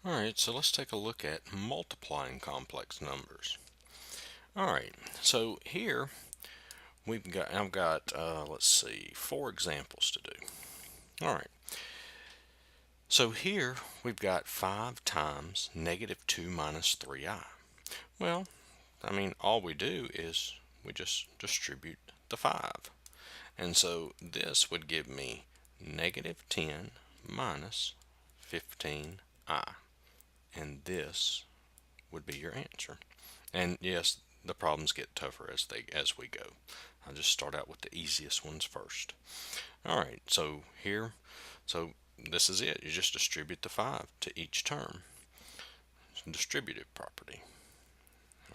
Alright, so let's take a look at multiplying complex numbers. Alright, so here I've got, let's see, 4 examples to do. Alright, so here we've got 5 times negative 2 minus 3i. Well, all we do is we just distribute the 5. And so this would give me negative 10 minus 15i. And this would be your answer. And yes, the problems get tougher as we go. I'll just start out with the easiest ones first. All right, so this is it. You just distribute the 5 to each term. It's a distributive property.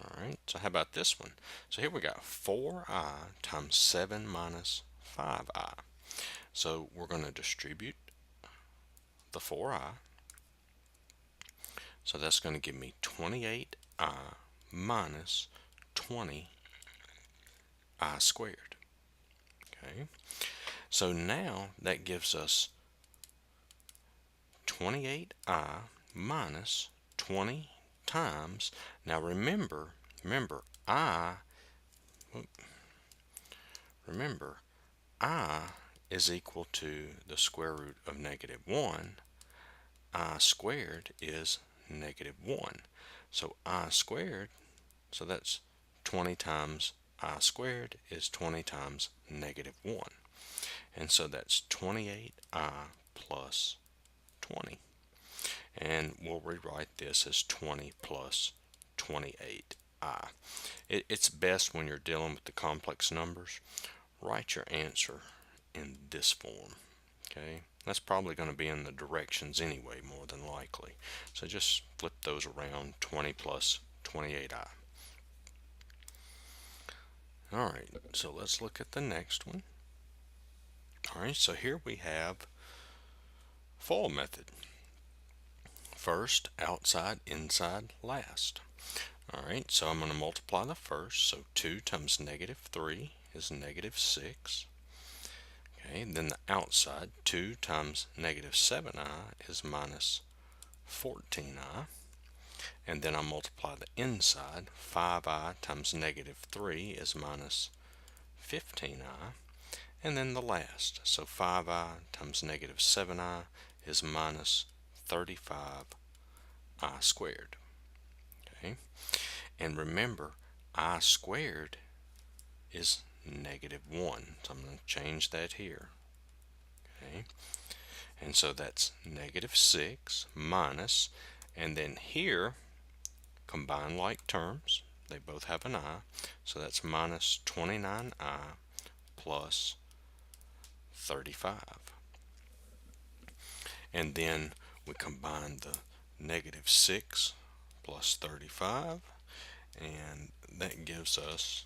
All right, so how about this one? So here we got 4i times 7 minus 5i. So we're going to distribute the 4i. So that's going to give me 28i minus 20i squared. Okay, so now that gives us 28i minus 20 times. Now remember I is equal to the square root of negative 1. I squared is negative 1. So I squared, so that's 20 times I squared is 20 times negative 1. And so that's 28i plus 20. And we'll rewrite this as 20 plus 28i. It's best when you're dealing with the complex numbers, write your answer in this form. Okay, that's probably going to be in the directions anyway, more than likely. So just flip those around, 20 plus 28i. Alright, so let's look at the next one. Alright, so here we have FOIL method. First, outside, inside, last. Alright, so I'm going to multiply the first. So 2 times negative 3 is negative 6. Okay, then the outside, 2 times negative 7i is minus 14i. And then I multiply the inside, 5i times negative 3 is minus 15i. And then the last, so 5i times negative 7i is minus 35i squared. Okay, and remember, I squared is negative 1, so I'm going to change that here. Okay, and so that's negative 6 minus, and then here combine like terms, they both have an I, so that's minus 29i plus 35. And then we combine the negative 6 plus 35, and that gives us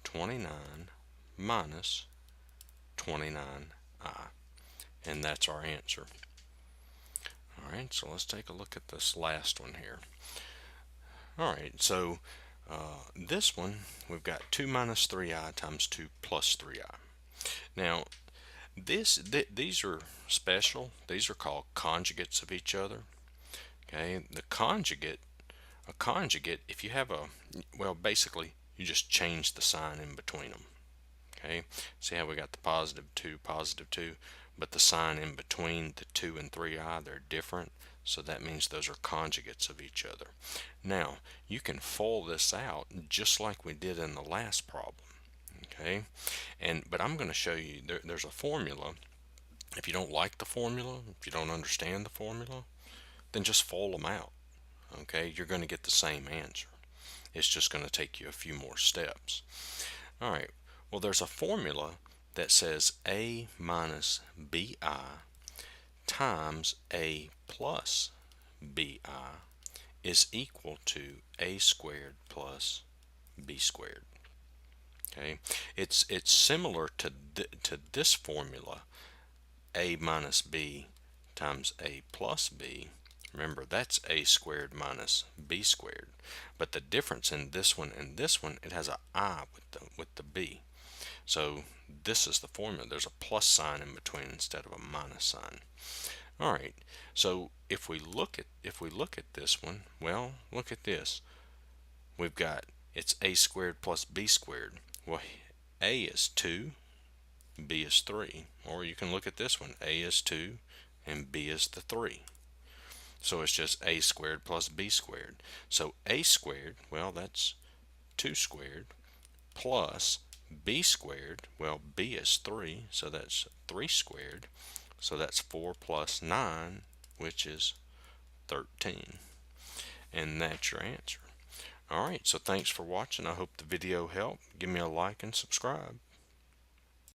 29 minus 29i, and that's our answer. Alright, so let's take a look at this last one here. Alright, so this one, we've got 2 minus 3i times 2 plus 3i. Now, these are special. These are called conjugates of each other. Okay, a conjugate, if you have well, basically, you just change the sign in between them. Okay, see how we got the positive 2, but the sign in between the 2 and 3i, they're different. So that means those are conjugates of each other. Now, you can FOIL this out just like we did in the last problem. Okay, but I'm going to show you, there's a formula. If you don't like the formula, if you don't understand the formula, then just FOIL them out. Okay, you're going to get the same answer. It's just going to take you a few more steps. All right, well, there's a formula that says a minus bi times a plus bi is equal to a squared plus b squared. Okay, it's similar to this formula, a minus b times a plus b. Remember, that's a squared minus b squared. But the difference in this one and this one, it has a I with the b. So this is the formula. There's a plus sign in between instead of a minus sign. All right, so if we look at this one, well, look at this. We've got it's a squared plus b squared. Well, a is 2, b is 3. Or you can look at this one, a is 2 and b is the 3. So it's just a squared plus b squared. So a squared, well, that's 2 squared, plus b squared, well, b is 3, so that's 3 squared. So that's 4 plus 9, which is 13. And that's your answer. Alright, so thanks for watching. I hope the video helped. Give me a like and subscribe.